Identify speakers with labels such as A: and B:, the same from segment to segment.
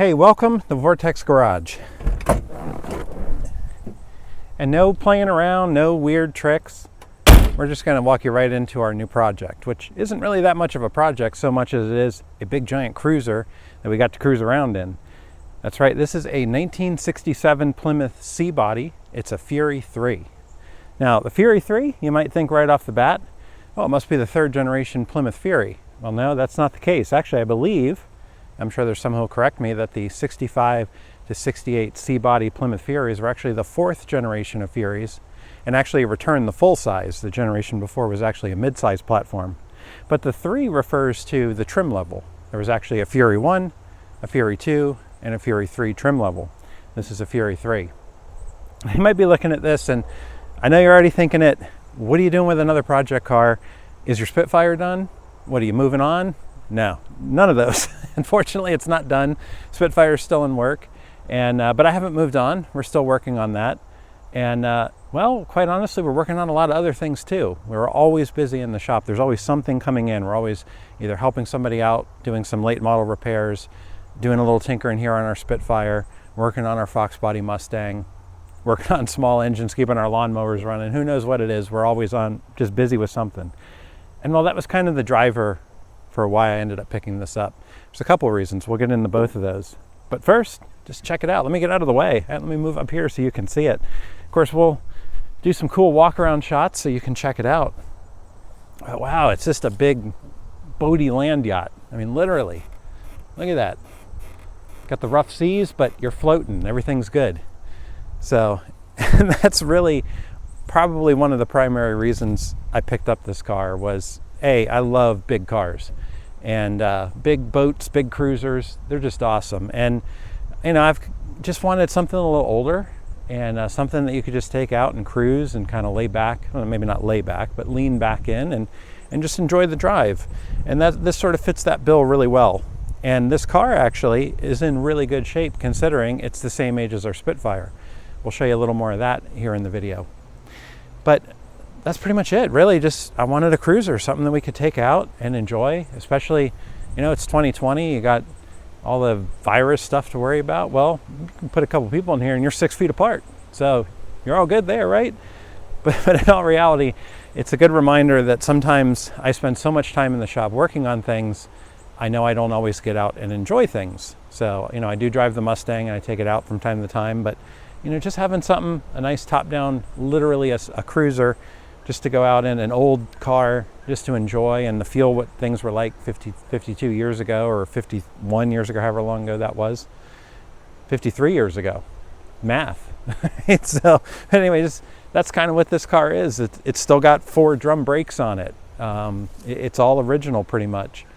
A: Hey, welcome to Vortex Garage. And no playing around, no weird tricks. We're just going to walk you right into our new project, which isn't really that much of a project so much as it is a big giant cruiser that we got to cruise around in. That's right, this is a 1967 Plymouth C-body. It's a Fury 3. Now, the Fury 3, you might think right off the bat, oh, it must be the third generation Plymouth Fury. Well, no, that's not the case. Actually, I believe, I'm sure there's someone who'll correct me, that the 65 to 68 C-body Plymouth Furies were actually the fourth generation of Furies, and actually returned the full size. The generation before was actually a mid-size platform. But the 3 refers to the trim level. There was actually a Fury 1, a Fury 2, and a Fury 3 trim level. This is a Fury 3. You might be looking at this, and I know you're already thinking it, what are you doing with another project car? Is your Spitfire done? What, are you moving on? No, none of those. Unfortunately, it's not done. Spitfire is still in work, and but I haven't moved on. We're still working on that. And well, quite honestly, we're working on a lot of other things too. We're always busy in the shop. There's always something coming in. We're always either helping somebody out, doing some late model repairs, doing a little tinkering here on our Spitfire, working on our Fox body Mustang, working on small engines, keeping our lawnmowers running. Who knows what it is? We're always on, just busy with something. And well, that was kind of the driver for why I ended up picking this up. There's a couple of reasons. We'll get into both of those. But first, just check it out. Let me get out of the way. Let me move up here so you can see it. Of course, we'll do some cool walk-around shots so you can check it out. Oh, wow, it's just a big boaty land yacht. I mean, literally. Look at that. Got the rough seas, but you're floating. Everything's good. So that's really probably one of the primary reasons I picked up this car was, A, I love big cars. And big boats, big cruisers, they're just awesome. And, you know, I've just wanted something a little older and something that you could just take out and cruise and kind of lay back, well, maybe not lay back, but lean back in and just enjoy the drive. And this sort of fits that bill really well. And this car actually is in really good shape considering it's the same age as our Spitfire. We'll show you a little more of that here in the video. But that's pretty much it, really. Just I wanted a cruiser, something that we could take out and enjoy, especially, you know, it's 2020, you got all the virus stuff to worry about. Well, you can put a couple people in here and you're 6 feet apart, so you're all good there, right? But in all reality, it's a good reminder that sometimes I spend so much time in the shop working on things, I know I don't always get out and enjoy things. So, you know, I do drive the Mustang and I take it out from time to time, but, you know, just having something, a nice top-down, literally a cruiser, just to go out in an old car, just to enjoy and to feel what things were like 52 years ago or 51 years ago, however long ago that was. 53 years ago. Math. So anyways, that's kind of what this car is. It's still got 4 drum brakes on it. It's all original pretty much.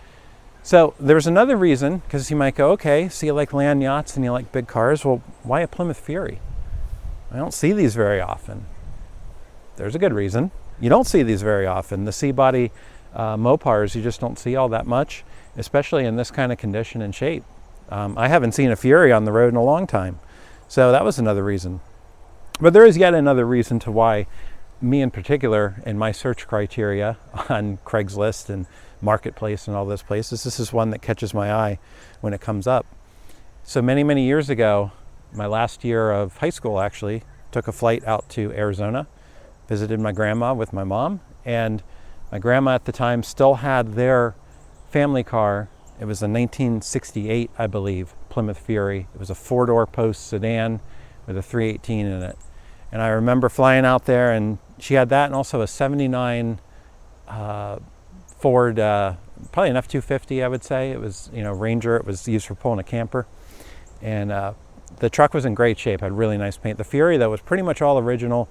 A: So there's another reason, because you might go, okay, so you like land yachts and you like big cars. Well, why a Plymouth Fury? I don't see these very often. There's a good reason. You don't see these very often. The C-body Mopars, you just don't see all that much, especially in this kind of condition and shape. I haven't seen a Fury on the road in a long time. So that was another reason. But there is yet another reason to why me in particular, in my search criteria on Craigslist and Marketplace and all those places, this is one that catches my eye when it comes up. So many, many years ago, my last year of high school actually, took a flight out to Arizona, visited my grandma with my mom, and my grandma at the time still had their family car. It was a 1968, I believe, Plymouth Fury. It was a 4-door post sedan with a 318 in it. And I remember flying out there, and she had that and also a 79 Ford, probably an F-250, I would say. It was, you know, Ranger. It was used for pulling a camper. And the truck was in great shape, had really nice paint. The Fury, though, was pretty much all original.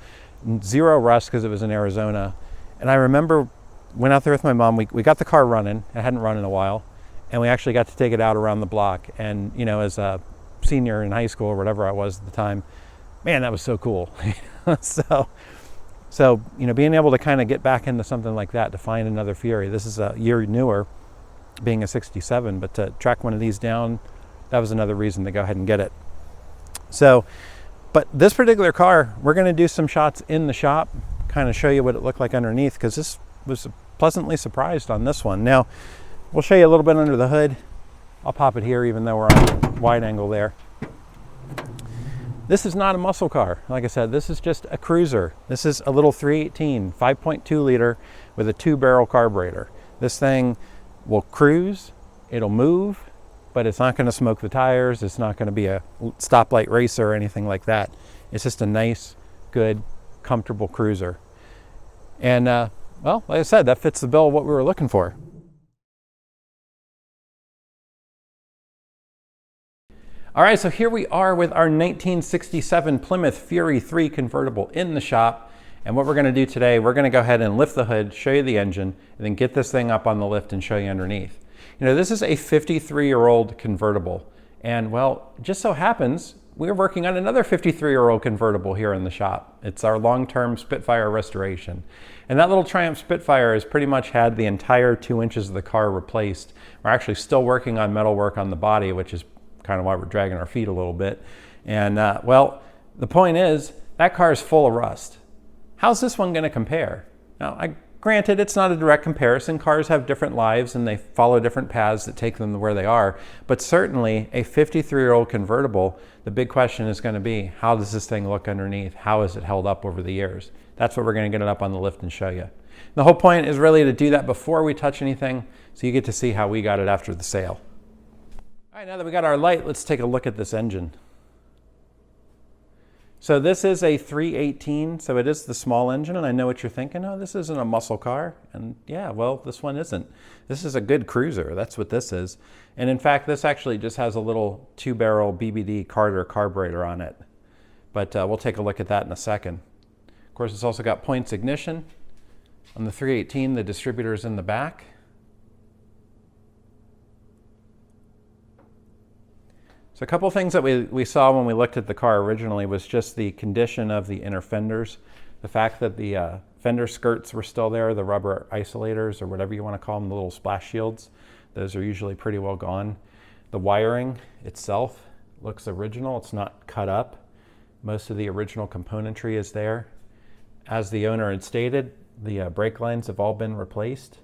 A: Zero rust because it was in Arizona. And I remember went out there with my mom. We got the car running. It hadn't run in a while. And we actually got to take it out around the block. And, you know, as a senior in high school or whatever I was at the time, man, that was so cool. So, you know, being able to kind of get back into something like that, to find another Fury. This is a year newer, being a 67, but to track one of these down, that was another reason to go ahead and get it. So, but this particular car, we're going to do some shots in the shop, kind of show you what it looked like underneath, because this was pleasantly surprised on this one. Now, we'll show you a little bit under the hood. I'll pop it here even though we're on wide angle there. This is not a muscle car. Like I said, this is just a cruiser. This is a little 318, 5.2 liter with a 2-barrel carburetor. This thing will cruise, it'll move, but it's not going to smoke the tires. It's not going to be a stoplight racer or anything like that. It's just a nice, good, comfortable cruiser. And well, like I said, that fits the bill of what we were looking for. All right, so here we are with our 1967 Plymouth Fury III Convertible in the shop. And what we're going to do today, we're going to go ahead and lift the hood, show you the engine, and then get this thing up on the lift and show you underneath. You know, this is a 53-year-old convertible. And well, it just so happens we're working on another 53-year-old convertible here in the shop. It's our long-term Spitfire restoration. And that little Triumph Spitfire has pretty much had the entire 2 inches of the car replaced. We're actually still working on metal work on the body, which is kind of why we're dragging our feet a little bit. And well, the point is, that car is full of rust. How's this one going to compare? Now, granted, it's not a direct comparison. Cars have different lives and they follow different paths that take them to where they are. But certainly, a 53-year-old convertible, the big question is going to be, how does this thing look underneath? How has it held up over the years? That's what we're going to get it up on the lift and show you. The whole point is really to do that before we touch anything, so you get to see how we got it after the sale. All right, now that we got our light, let's take a look at this engine. So this is a 318, so it is the small engine, and I know what you're thinking, oh, this isn't a muscle car. And yeah, well, this one isn't. This is a good cruiser, that's what this is. And in fact, this actually just has a little 2-barrel BBD Carter carburetor on it. But we'll take a look at that in a second. Of course, it's also got points ignition. On the 318, the distributor is in the back. So a couple things that we saw when we looked at the car originally was just the condition of the inner fenders. The fact that the fender skirts were still there, the rubber isolators or whatever you want to call them, the little splash shields, those are usually pretty well gone. The wiring itself looks original, it's not cut up. Most of the original componentry is there. As the owner had stated, the brake lines have all been replaced.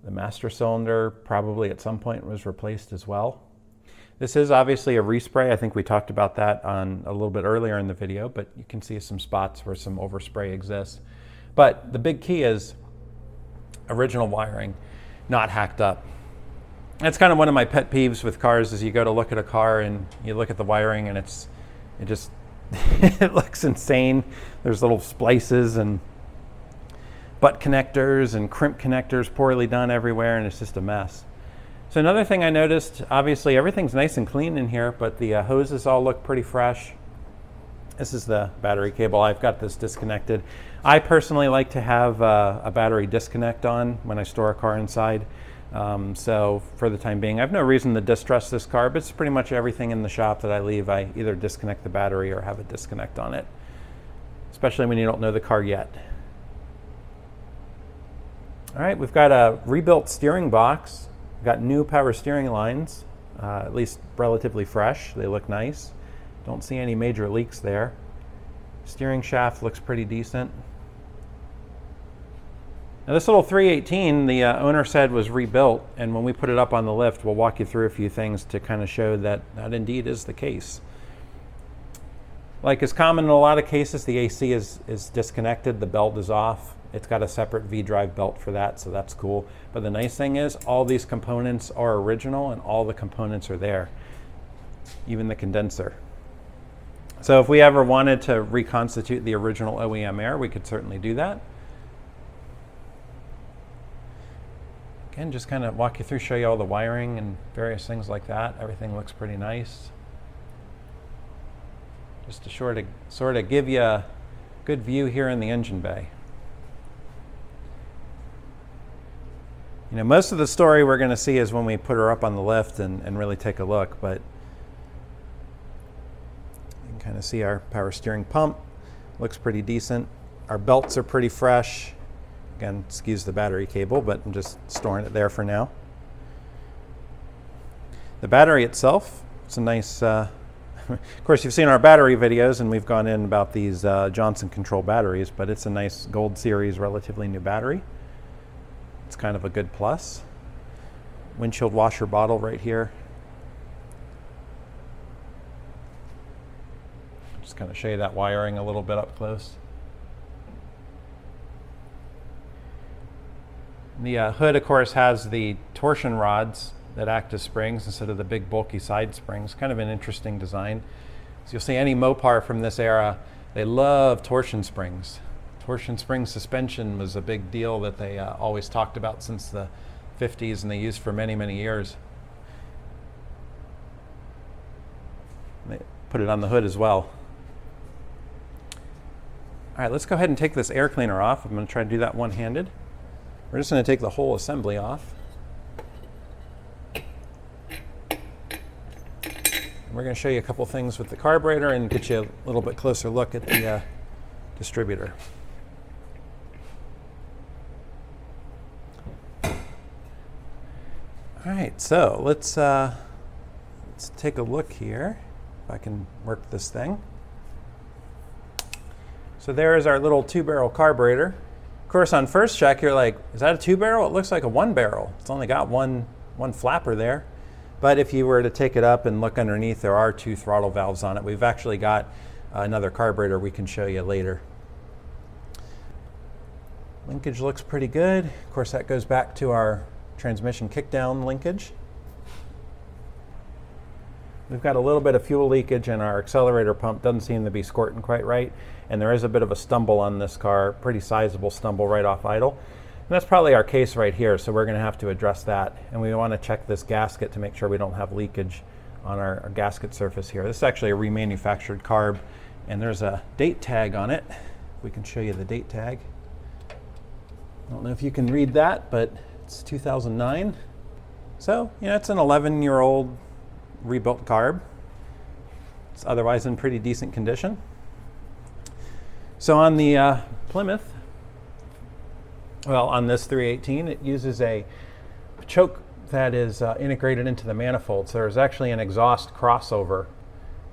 A: The master cylinder probably at some point was replaced as well. This is obviously a respray. I think we talked about that on a little bit earlier in the video, but you can see some spots where some overspray exists. But the big key is original wiring, not hacked up. That's kind of one of my pet peeves with cars, is you go to look at a car and you look at the wiring and it just it looks insane. There's little splices and butt connectors and crimp connectors poorly done everywhere, and it's just a mess. So another thing I noticed, obviously everything's nice and clean in here, but the hoses all look pretty fresh. This is the battery cable. I've got this disconnected. I personally like to have a battery disconnect on when I store a car inside. So for the time being, I have no reason to distrust this car, but it's pretty much everything in the shop that I leave, I either disconnect the battery or have a disconnect on it, especially when you don't know the car yet. All right, we've got a rebuilt steering box. Got new power steering lines, at least relatively fresh. They look nice. Don't see any major leaks there. Steering shaft looks pretty decent. Now this little 318, the owner said was rebuilt, and when we put it up on the lift, we'll walk you through a few things to kind of show that that indeed is the case. Like is common in a lot of cases, the AC is disconnected, the belt is off. It's got a separate V-drive belt for that, so that's cool. But the nice thing is all these components are original and all the components are there, even the condenser. So if we ever wanted to reconstitute the original OEM air, we could certainly do that. Again, just kind of walk you through, show you all the wiring and various things like that. Everything looks pretty nice. Just to sort of give you a good view here in the engine bay. You know, most of the story we're going to see is when we put her up on the lift and really take a look, but you can kind of see our power steering pump. Looks pretty decent. Our belts are pretty fresh. Again, excuse the battery cable, but I'm just storing it there for now. The battery itself, it's a nice, of course you've seen our battery videos and we've gone in about these Johnson Control batteries, but it's a nice Gold Series, relatively new battery. It's kind of a good plus. Windshield washer bottle right here. Just kind of show you that wiring a little bit up close. The hood, of course, has the torsion rods that act as springs instead of the big bulky side springs. Kind of an interesting design. So you'll see any Mopar from this era, they love torsion springs. Torsion spring suspension was a big deal that they always talked about since the 50s, and they used for many, many years. They put it on the hood as well. All right, let's go ahead and take this air cleaner off. I'm going to try to do that one-handed. We're just going to take the whole assembly off. We're going to show you a couple things with the carburetor and get you a little bit closer look at the distributor. All right, so let's take a look here, if I can work this thing. So there is our little 2-barrel carburetor. Of course, on first check, you're like, is that a 2-barrel? It looks like a 1-barrel. It's only got one flapper there. But if you were to take it up and look underneath, there are 2 throttle valves on it. We've actually got another carburetor we can show you later. Linkage looks pretty good. Of course, that goes back to our transmission kickdown linkage. We've got a little bit of fuel leakage, and our accelerator pump doesn't seem to be squirting quite right. And there is a bit of a stumble on this car, pretty sizable stumble right off idle. And that's probably our case right here, so we're going to have to address that. And we want to check this gasket to make sure we don't have leakage on our gasket surface here. This is actually a remanufactured carb, and there's a date tag on it. We can show you the date tag. I don't know if you can read that, but it's 2009. So, it's an 11-year-old rebuilt carb. It's otherwise in pretty decent condition. So on the Plymouth, well, on this 318, it uses a choke that is integrated into the manifold. So there's actually an exhaust crossover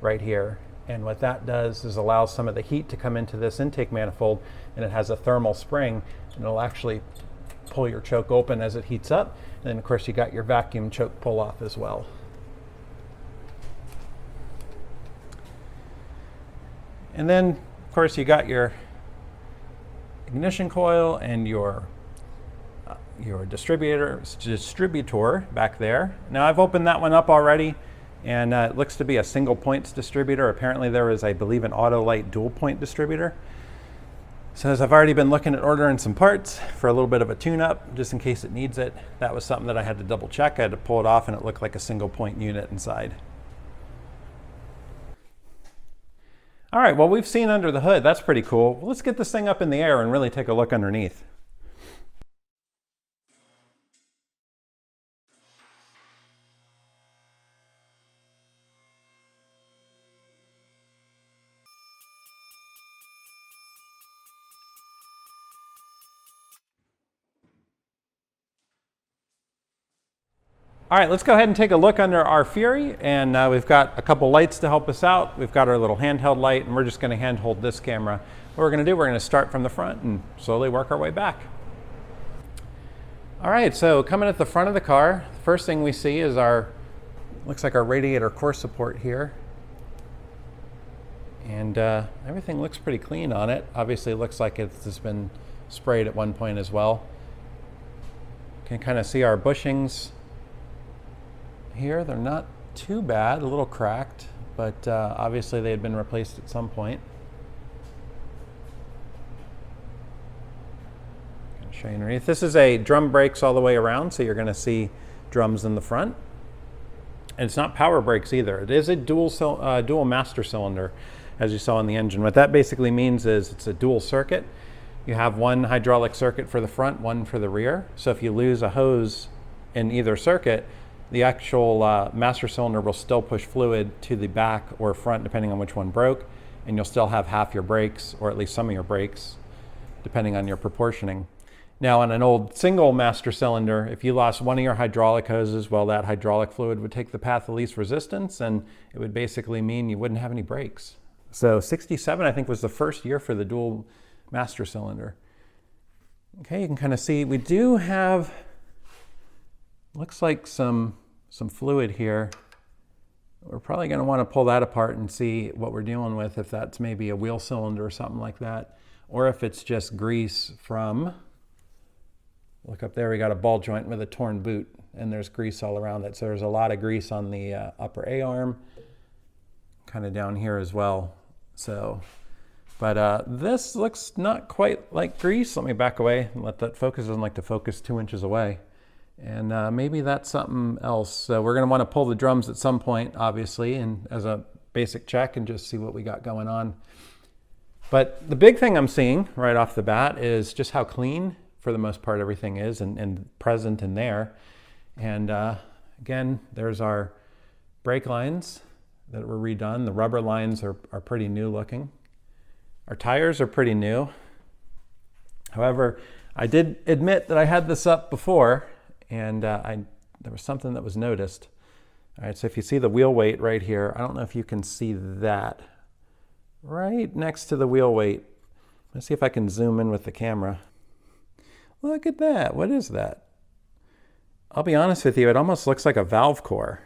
A: right here. And what that does is allows some of the heat to come into this intake manifold, and it has a thermal spring, and it'll actually pull your choke open as it heats up. And then, of course, you got your vacuum choke pull off as well. And then, of course, you got your ignition coil and your distributor back there. Now I've opened that one up already, and it looks to be a single points distributor. Apparently there is, I believe, an Autolite dual point distributor. So as I've already been looking at ordering some parts for a little bit of a tune-up, just in case it needs it, that was something that I had to double check. I had to pull it off, and it looked like a single point unit inside. All right, well, we've seen under the hood. That's pretty cool. Well, let's get this thing up in the air and really take a look underneath. All right, let's go ahead and take a look under our Fury, and we've got a couple lights to help us out. We've got our little handheld light, and we're just going to handhold this camera. What we're going to do, we're going to start from the front and slowly work our way back. All right, so coming at the front of the car, the first thing we see is looks like our radiator core support here. And everything looks pretty clean on it. Obviously, it looks like it's just been sprayed at one point as well. You can kind of see our bushings here. They're not too bad, a little cracked, but obviously they had been replaced at some point. I'll show you underneath. This is a drum brakes all the way around, so you're going to see drums in the front. And it's not power brakes either. It is a dual master cylinder, as you saw in the engine. What that basically means is it's a dual circuit. You have one hydraulic circuit for the front, one for the rear. So if you lose a hose in either circuit, the actual master cylinder will still push fluid to the back or front, depending on which one broke, and you'll still have half your brakes, or at least some of your brakes, depending on your proportioning. Now, on an old single master cylinder, if you lost one of your hydraulic hoses, well, that hydraulic fluid would take the path of least resistance, and it would basically mean you wouldn't have any brakes. So 67, I think, was the first year for the dual master cylinder. Okay, you can kind of see we do have, looks like some fluid here We're probably going to want to pull that apart and see what we're dealing with, if that's maybe a wheel cylinder or something like that, or if it's just grease from, look up there, we got a ball joint with a torn boot, and there's grease all around it. So there's a lot of grease on the upper A-arm, kind of down here as well. So, but this looks not quite like grease. Let me back away and let that focus. Doesn't like to focus 2 inches away. And maybe that's something else. So we're going to want to pull the drums at some point, obviously, and as a basic check, and just see what we got going on. But the big thing I'm seeing right off the bat is just how clean, for the most part, everything is, and present in there. And again, there's our brake lines that were redone. The rubber lines are pretty new looking. Our tires are pretty new. However, I did admit that I had this up before, and there was something that was noticed. All right, so if you see the wheel weight right here, I don't know if you can see that. Right next to the wheel weight. Let's see if I can zoom in with the camera. Look at that. What is that? I'll be honest with you, it almost looks like a valve core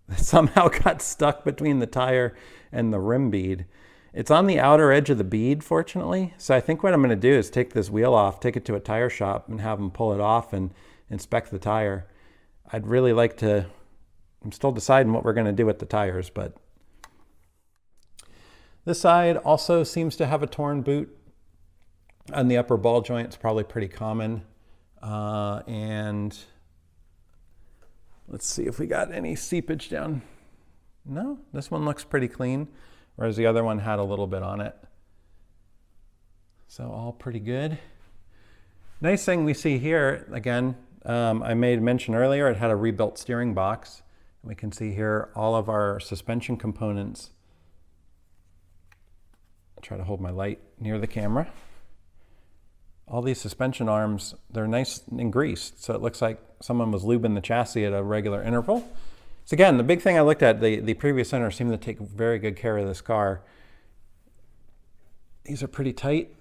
A: that somehow got stuck between the tire and the rim bead. It's on the outer edge of the bead, fortunately. So I think what I'm going to do is take this wheel off, take it to a tire shop, and have them pull it off and inspect the tire. I'd really like to, I'm still deciding what we're going to do with the tires, but this side also seems to have a torn boot on the upper ball joint. It's probably pretty common. And let's see if we got any seepage down. No, this one looks pretty clean, whereas the other one had a little bit on it. So all pretty good. Nice thing we see here, again, I made mention earlier, it had a rebuilt steering box. We can see here all of our suspension components. I'll try to hold my light near the camera. All these suspension arms, they're nice and greased, so it looks like someone was lubing the chassis at a regular interval. So again, the big thing I looked at, the previous owner seemed to take very good care of this car. These are pretty tight,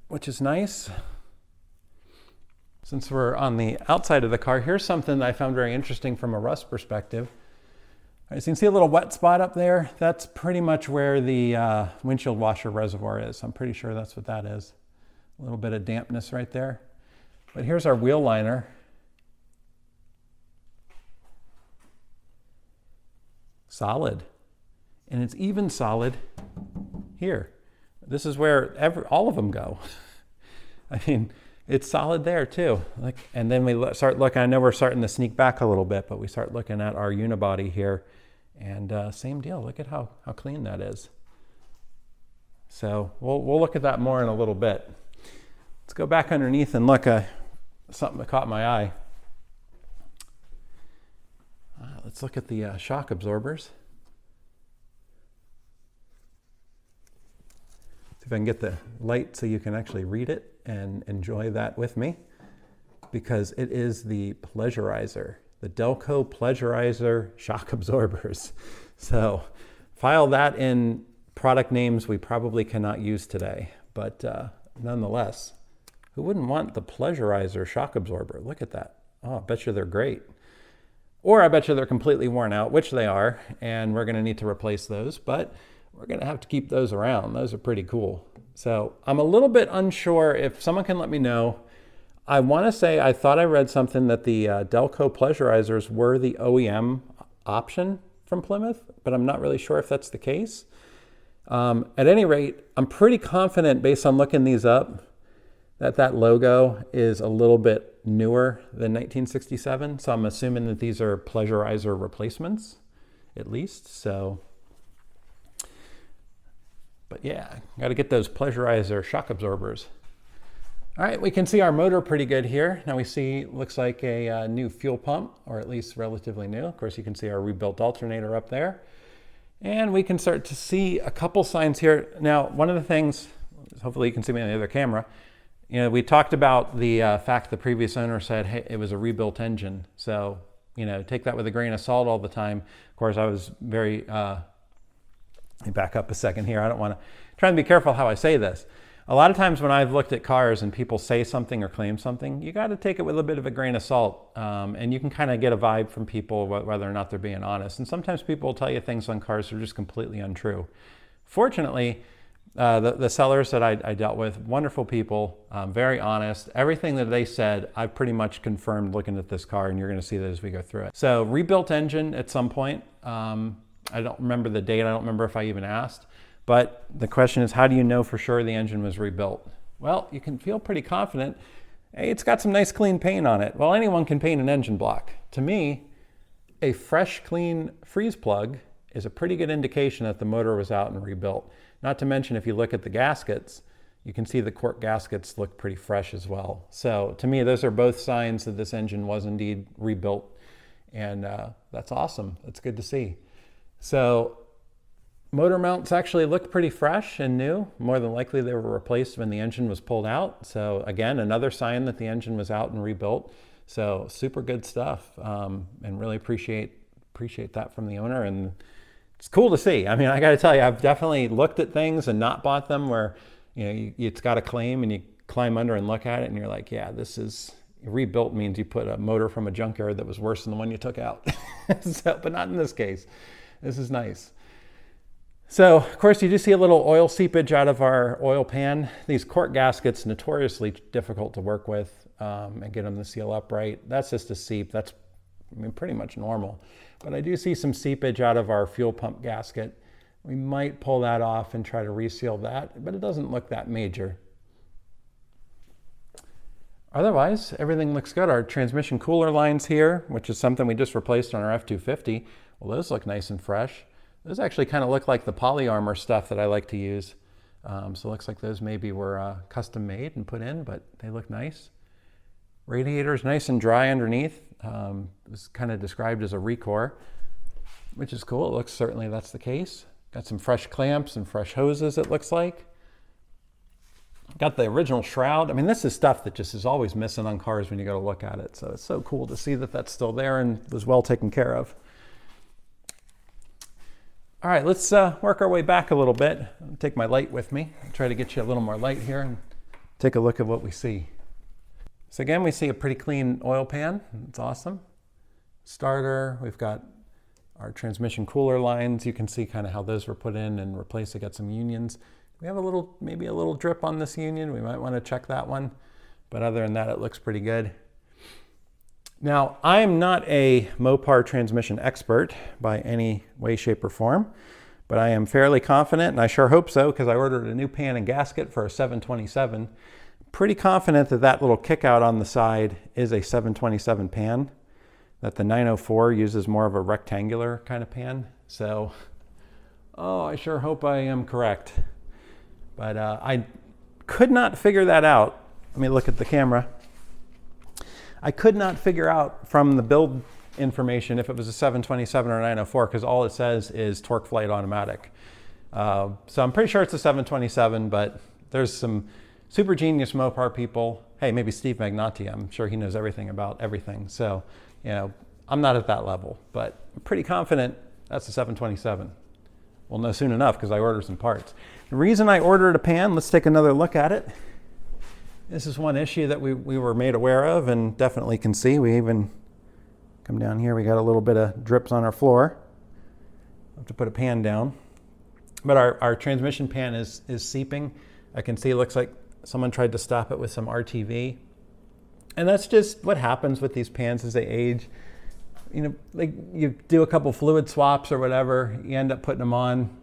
A: which is nice. Since we're on the outside of the car, here's something that I found very interesting from a rust perspective. All right, so you can see a little wet spot up there. That's pretty much where the windshield washer reservoir is. I'm pretty sure that's what that is. A little bit of dampness right there. But here's our wheel liner. Solid. And it's even solid here. This is where all of them go. I mean, it's solid there too. And then we start looking, I know we're starting to sneak back a little bit, but we start looking at our unibody here, and same deal. Look at how clean that is. So we'll look at that more in a little bit. Let's go back underneath and look at something that caught my eye. Let's look at the shock absorbers. See if I can get the light so you can actually read it and enjoy that with me, because it is the Pleasurizer, the Delco Pleasurizer shock absorbers. So file that in product names we probably cannot use today, but nonetheless, who wouldn't want the Pleasurizer shock absorber? Look at that. Oh, I bet you they're great. Or I bet you they're completely worn out, which they are, and we're going to need to replace those, but we're going to have to keep those around. Those are pretty cool. So I'm a little bit unsure. If someone can let me know. I want to say I thought I read something that the Delco Pleasurizers were the OEM option from Plymouth, but I'm not really sure if that's the case. At any rate, I'm pretty confident based on looking these up that logo is a little bit newer than 1967. So I'm assuming that these are Pleasurizer replacements, at least. So, but yeah, got to get those Pleasurizer shock absorbers. All right, we can see our motor pretty good here. Now we see, looks like a new fuel pump, or at least relatively new. Of course, you can see our rebuilt alternator up there. And we can start to see a couple signs here. Now, one of the things, hopefully you can see me on the other camera, you know, we talked about the fact the previous owner said, hey, it was a rebuilt engine. So, you know, take that with a grain of salt all the time. Of course, I was very, let me back up a second here. I don't want to, trying to be careful how I say this. A lot of times when I've looked at cars and people say something or claim something, you got to take it with a bit of a grain of salt, and you can kind of get a vibe from people whether or not they're being honest. And sometimes people will tell you things on cars that are just completely untrue. Fortunately, the sellers that I dealt with, wonderful people, very honest. Everything that they said, I've pretty much confirmed looking at this car, and you're going to see that as we go through it. So rebuilt engine at some point. I don't remember the date. I don't remember if I even asked. But the question is, how do you know for sure the engine was rebuilt? Well, you can feel pretty confident. Hey, it's got some nice clean paint on it. Well, anyone can paint an engine block. To me, a fresh, clean freeze plug is a pretty good indication that the motor was out and rebuilt. Not to mention, if you look at the gaskets, you can see the cork gaskets look pretty fresh as well. So to me, those are both signs that this engine was indeed rebuilt. And that's awesome. That's good to see. So motor mounts actually look pretty fresh and new. More than likely they were replaced when the engine was pulled out. So again, another sign that the engine was out and rebuilt. So super good stuff, and really appreciate that from the owner. And it's cool to see. I mean, I got to tell you, I've definitely looked at things and not bought them where, you know, it's got a claim and you climb under and look at it and you're like, yeah, this is rebuilt, means you put a motor from a junkyard that was worse than the one you took out. So, but not in this case. This is nice. So, of course, you do see a little oil seepage out of our oil pan. These cork gaskets, notoriously difficult to work with and get them to seal up right. That's just a seep. That's, I mean, pretty much normal. But I do see some seepage out of our fuel pump gasket. We might pull that off and try to reseal that, but it doesn't look that major. Otherwise, everything looks good. Our transmission cooler lines here, which is something we just replaced on our F-250, well, those look nice and fresh. Those actually kind of look like the poly armor stuff that I like to use. So it looks like those maybe were custom made and put in, but they look nice. Radiator is nice and dry underneath. It's kind of described as a Recore, which is cool. It looks, certainly that's the case. Got some fresh clamps and fresh hoses, it looks like. Got the original shroud. I mean, this is stuff that just is always missing on cars when you go to look at it. So it's so cool to see that that's still there and was well taken care of. All right, let's work our way back a little bit. I'll take my light with me. I'll try to get you a little more light here and take a look at what we see. So again, we see a pretty clean oil pan. It's awesome. Starter, we've got our transmission cooler lines. You can see kind of how those were put in and replaced. They got some unions. We have a little, maybe a little drip on this union. We might want to check that one. But other than that, it looks pretty good. Now, I'm not a Mopar transmission expert by any way, shape, or form, but I am fairly confident, and I sure hope so, because I ordered a new pan and gasket for a 727. Pretty confident that that little kick out on the side is a 727 pan, that the 904 uses more of a rectangular kind of pan. So, oh, I sure hope I am correct. But I could not figure that out. Let me look at the camera. I could not figure out from the build information if it was a 727 or a 904, because all it says is torque flight automatic. So I'm pretty sure it's a 727, but there's some super genius Mopar people. Hey, maybe Steve Magnotti, I'm sure he knows everything about everything. So, you know, I'm not at that level, but I'm pretty confident that's a 727. We'll know soon enough because I ordered some parts. The reason I ordered a pan, let's take another look at it. This is one issue that we were made aware of and definitely can see. We even come down here, we got a little bit of drips on our floor. I have to put a pan down. But our transmission pan is seeping. I can see it looks like someone tried to stop it with some RTV. And that's just what happens with these pans as they age. You know, like you do a couple fluid swaps or whatever, you end up putting them on,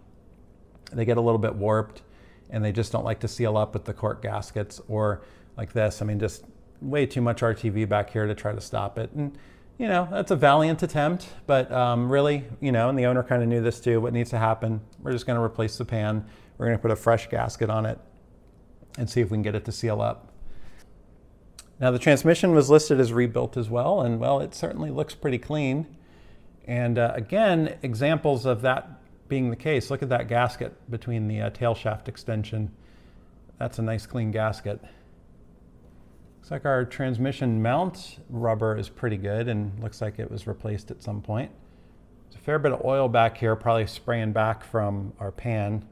A: they get a little bit warped and they just don't like to seal up with the cork gaskets, or like this. I mean, just way too much RTV back here to try to stop it. And, you know, that's a valiant attempt, but really, you know, and the owner kind of knew this too, what needs to happen. We're just gonna replace the pan. We're gonna put a fresh gasket on it and see if we can get it to seal up. Now the transmission was listed as rebuilt as well, and well, it certainly looks pretty clean. And again, examples of that being the case. Look at that gasket between the tail shaft extension. That's a nice clean gasket. Looks like our transmission mount rubber is pretty good and looks like it was replaced at some point. There's a fair bit of oil back here, probably spraying back from our pan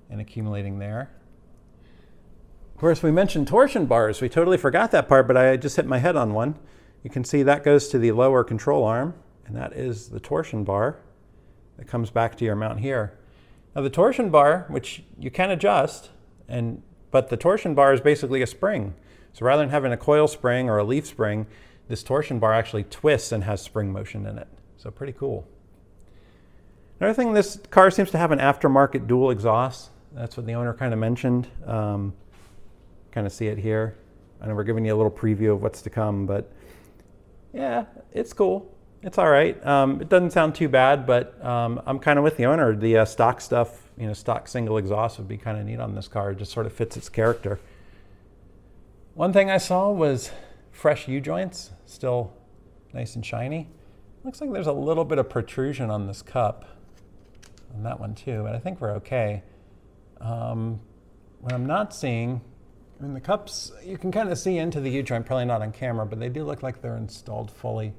A: and accumulating there. Of course, we mentioned torsion bars. We totally forgot that part, but I just hit my head on one. You can see that goes to the lower control arm, and that is the torsion bar that comes back to your mount here. Now the torsion bar, which you can adjust, but the torsion bar is basically a spring. So rather than having a coil spring or a leaf spring, this torsion bar actually twists and has spring motion in it. So pretty cool. Another thing, this car seems to have an aftermarket dual exhaust. That's what the owner kind of mentioned. Kind of see it here. I know we're giving you a little preview of what's to come, but yeah, it's cool. It's all right. It doesn't sound too bad, but I'm kind of with the owner. The stock stuff, stock single exhaust would be kind of neat on this car. It just sort of fits its character. One thing I saw was fresh U-joints, still nice and shiny. Looks like there's a little bit of protrusion on this cup, on that one too, but I think we're okay. What I'm not seeing, the cups, you can kind of see into the U-joint, probably not on camera, but they do look like they're installed fully.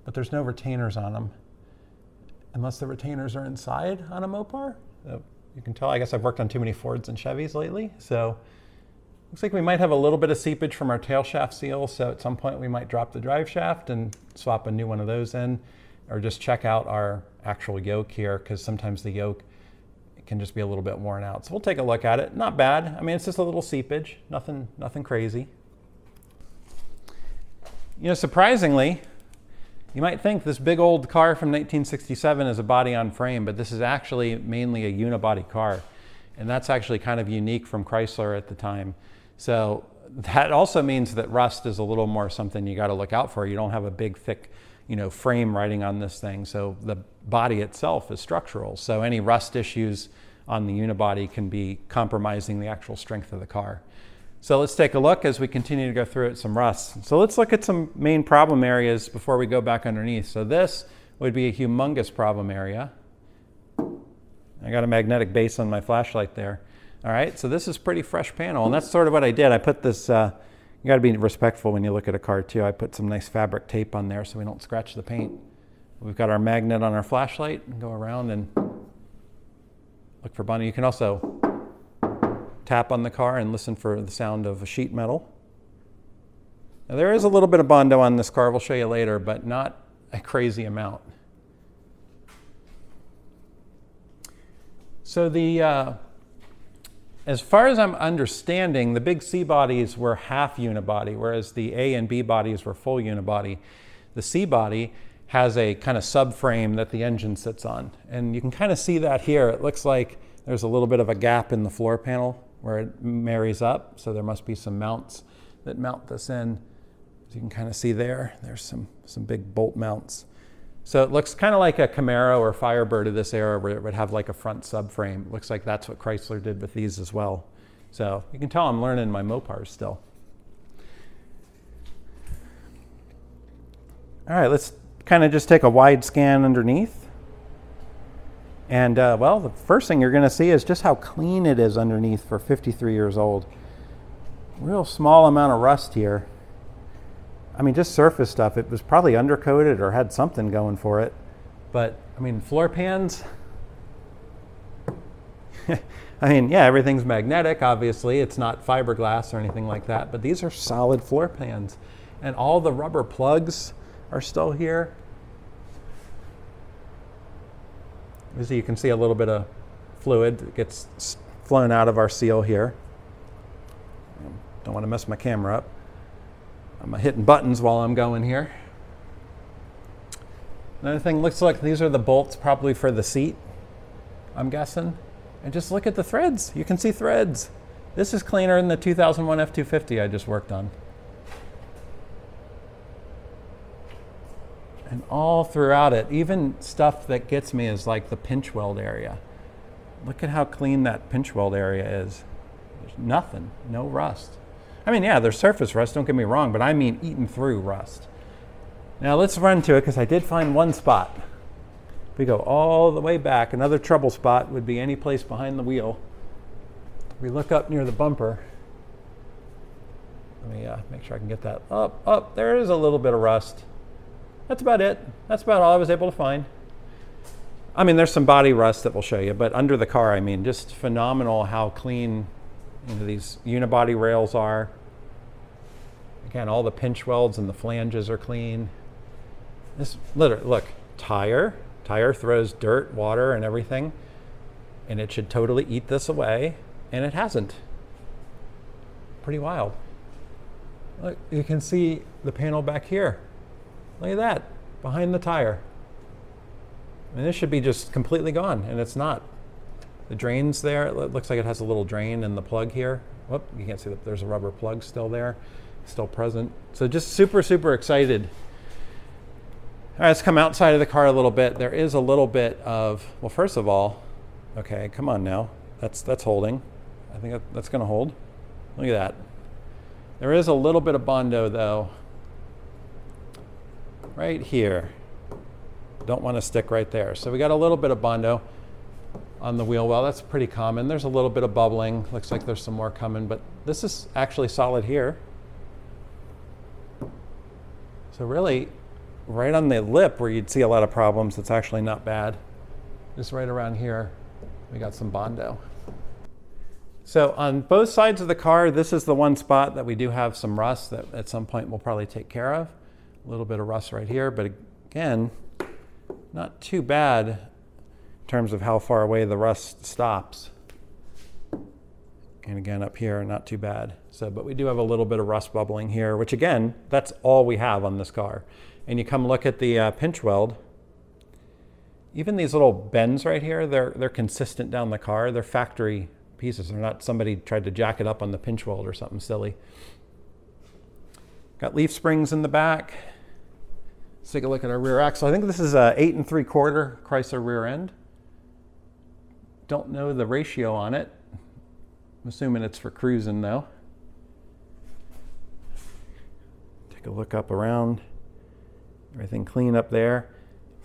A: But there's no retainers on them, unless the retainers are inside on a Mopar. So you can tell, I guess I've worked on too many Fords and Chevys lately, so looks like we might have a little bit of seepage from our tail shaft seal, so at some point we might drop the drive shaft and swap a new one of those in, or just check out our actual yoke here, because sometimes the yoke can just be a little bit worn out. So we'll take a look at it. Not bad. It's just a little seepage, nothing crazy. Surprisingly, you might think this big old car from 1967 is a body on frame, but this is actually mainly a unibody car. And that's actually kind of unique from Chrysler at the time. So that also means that rust is a little more something you got to look out for. You don't have a big, thick, frame riding on this thing. So the body itself is structural. So any rust issues on the unibody can be compromising the actual strength of the car. So let's take a look as we continue to go through it, some rust. So let's look at some main problem areas before we go back underneath. So this would be a humongous problem area. I got a magnetic base on my flashlight there. All right, so this is pretty fresh panel, and that's sort of what I did. I put this, you got to be respectful when you look at a car too. I put some nice fabric tape on there so we don't scratch the paint. We've got our magnet on our flashlight, and go around and look for Bondo. You can also tap on the car and listen for the sound of a sheet metal. Now there is a little bit of Bondo on this car, we'll show you later, but not a crazy amount. So as far as I'm understanding, the big C bodies were half unibody, whereas the A and B bodies were full unibody. The C body has a kind of subframe that the engine sits on. And you can kind of see that here. It looks like there's a little bit of a gap in the floor panel where it marries up. So there must be some mounts that mount this in. As you can kind of see there's some big bolt mounts. So it looks kind of like a Camaro or Firebird of this era where it would have like a front subframe. Looks like that's what Chrysler did with these as well. So you can tell I'm learning my Mopars still. All right, let's kind of just take a wide scan underneath. And well, the first thing you're going to see is just how clean it is underneath for 53 years old. Real small amount of rust here. Just surface stuff. It was probably undercoated or had something going for it. But, floor pans. Yeah, everything's magnetic, obviously. It's not fiberglass or anything like that. But these are solid floor pans. And all the rubber plugs are still here. As you can see, a little bit of fluid that gets flown out of our seal here. Don't want to mess my camera up. I'm hitting buttons while I'm going here. Another thing, looks like these are the bolts probably for the seat, I'm guessing. And just look at the threads. You can see threads. This is cleaner than the 2001 F250 I just worked on. And all throughout it, even stuff that gets me is like the pinch weld area. Look at how clean that pinch weld area is. There's nothing, no rust. Yeah, there's surface rust, don't get me wrong, but eaten through rust. Now let's run to it because I did find one spot. If we go all the way back, another trouble spot would be any place behind the wheel. We look up near the bumper. Let me make sure I can get that up. There is a little bit of rust. That's about it. That's about all I was able to find. There's some body rust that we'll show you, but under the car, just phenomenal how clean you know, these unibody rails are. Again, all the pinch welds and the flanges are clean. This, literally, look, tire throws dirt, water, and everything, and it should totally eat this away, and it hasn't. Pretty wild. Look, you can see the panel back here. Look at that, behind the tire. And this should be just completely gone, and it's not. The drain's there. It looks like it has a little drain in the plug here. Whoop, you can't see that there's a rubber plug still there, still present. So just super, super excited. All right, let's come outside of the car a little bit. There is a little bit of, well, first of all, okay, come on now. That's holding. I think that's gonna hold. Look at that. There is a little bit of Bondo though, right here. Don't want to stick right there. So we got a little bit of Bondo on the wheel well. That's pretty common. There's a little bit of bubbling. Looks like there's some more coming, but this is actually solid here. So really, right on the lip where you'd see a lot of problems, it's actually not bad. Just right around here, we got some Bondo. So on both sides of the car, this is the one spot that we do have some rust that at some point we'll probably take care of. A little bit of rust right here, but again, not too bad in terms of how far away the rust stops. And again, up here, not too bad. So, but we do have a little bit of rust bubbling here, which again, that's all we have on this car. And you come look at the pinch weld. Even these little bends right here, they're consistent down the car. They're factory pieces. They're not somebody tried to jack it up on the pinch weld or something silly. Got leaf springs in the back. Let's take a look at our rear axle. I think this is a 8 3/4 Chrysler rear end. Don't know the ratio on it. I'm assuming it's for cruising though. Take a look up around. Everything clean up there.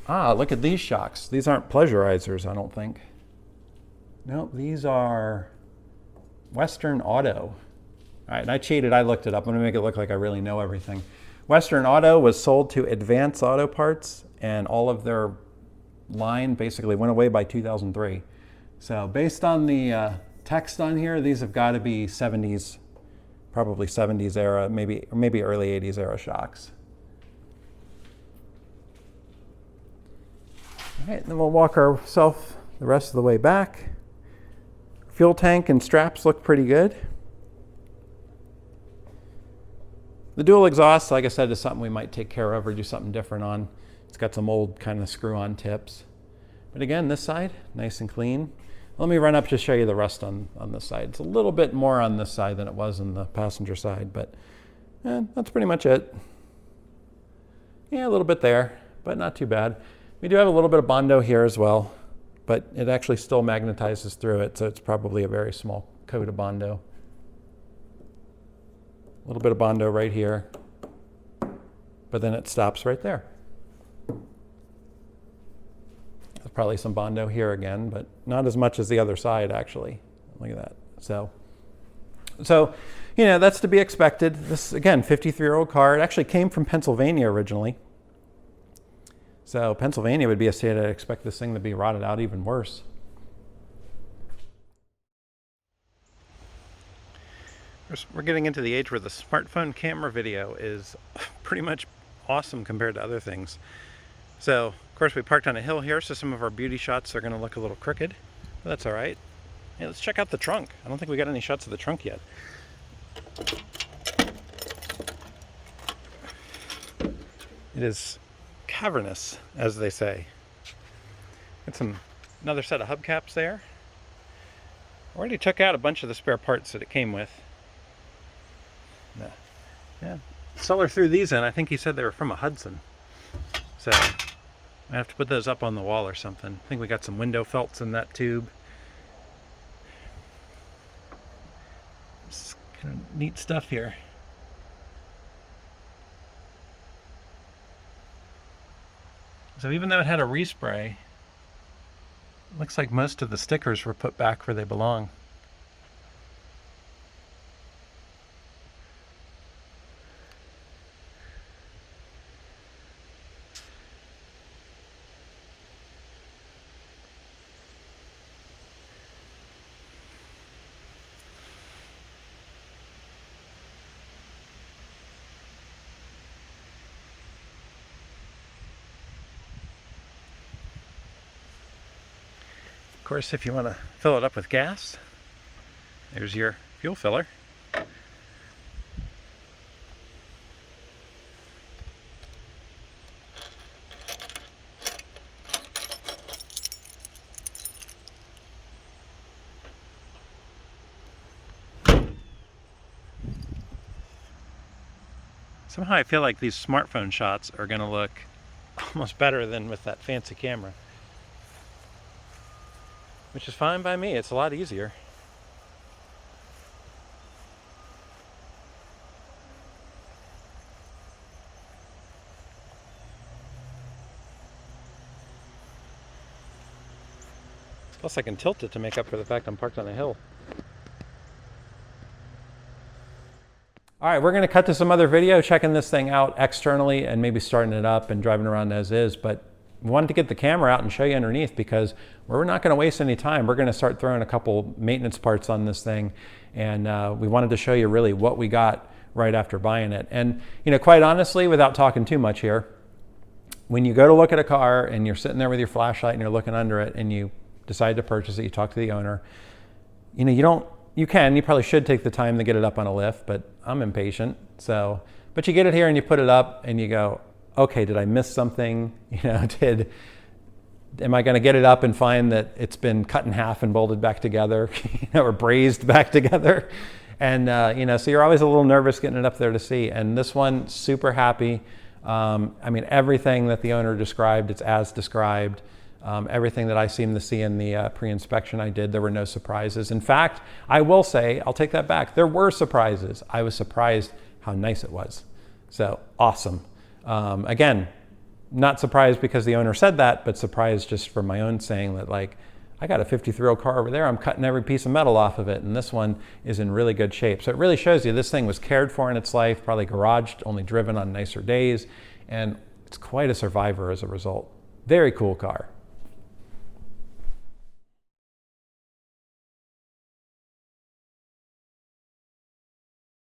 A: Ah, look at these shocks. These aren't pleasurizers, I don't think. Nope, these are Western Auto. All right, and I cheated, I looked it up. I'm gonna make it look like I really know everything. Western Auto was sold to Advance Auto Parts, and all of their line basically went away by 2003. So based on the text on here, these have got to be 70s, probably 70s era, maybe early 80s era shocks. All right, then we'll walk ourselves the rest of the way back. Fuel tank and straps look pretty good. The dual exhaust, like I said, is something we might take care of or do something different on. It's got some old kind of screw-on tips. But again, this side, nice and clean. Let me run up to show you the rust on this side. It's a little bit more on this side than it was on the passenger side, but that's pretty much it. Yeah, a little bit there, but not too bad. We do have a little bit of Bondo here as well, but it actually still magnetizes through it, so it's probably a very small coat of Bondo. A little bit of Bondo right here, but then it stops right there. There's probably some Bondo here again, but not as much as the other side actually. Look at that. So you know, that's to be expected. This, again, 53-year-old car. It actually came from Pennsylvania originally. So Pennsylvania would be a state I'd expect this thing to be rotted out even worse. We're getting into the age where the smartphone camera video is pretty much awesome compared to other things. So, of course, we parked on a hill here, so some of our beauty shots are going to look a little crooked, but that's all right. Hey, let's check out the trunk. I don't think we got any shots of the trunk yet. It is cavernous, as they say. Got another set of hubcaps there. Already took out a bunch of the spare parts that it came with. Yeah, seller threw these in. I think he said they were from a Hudson. So I have to put those up on the wall or something. I think we got some window felts in that tube. It's kind of neat stuff here. So even though it had a respray, it looks like most of the stickers were put back where they belong. course, if you want to fill it up with gas, there's your fuel filler. Somehow I feel like these smartphone shots are going to look almost better than with that fancy camera. Which is fine by me, it's a lot easier. Plus I can tilt it to make up for the fact I'm parked on a hill. All right, we're going to cut to some other video checking this thing out externally and maybe starting it up and driving around as is, but we wanted to get the camera out and show you underneath because we're not going to waste any time. We're going to start throwing a couple maintenance parts on this thing, and we wanted to show you really what we got right after buying it. And you know, quite honestly, without talking too much here, when you go to look at a car and you're sitting there with your flashlight and you're looking under it and you decide to purchase it, you talk to the owner, you know, you probably should take the time to get it up on a lift, but I'm impatient. So, but you get it here and you put it up and you go, okay, did I miss something? You know, am I going to get it up and find that it's been cut in half and bolted back together, you know, or brazed back together? And, you know, so you're always a little nervous getting it up there to see. And this one, super happy. I mean, everything that the owner described, it's as described. Everything that I seemed to see in the pre-inspection I did, there were no surprises. In fact, I will say, I'll take that back. There were surprises. I was surprised how nice it was. So awesome. Again, not surprised because the owner said that, but surprised just for my own saying that, like, I got a 53-year-old car over there, I'm cutting every piece of metal off of it, and this one is in really good shape. So it really shows you this thing was cared for in its life, probably garaged, only driven on nicer days, and it's quite a survivor as a result. Very cool car.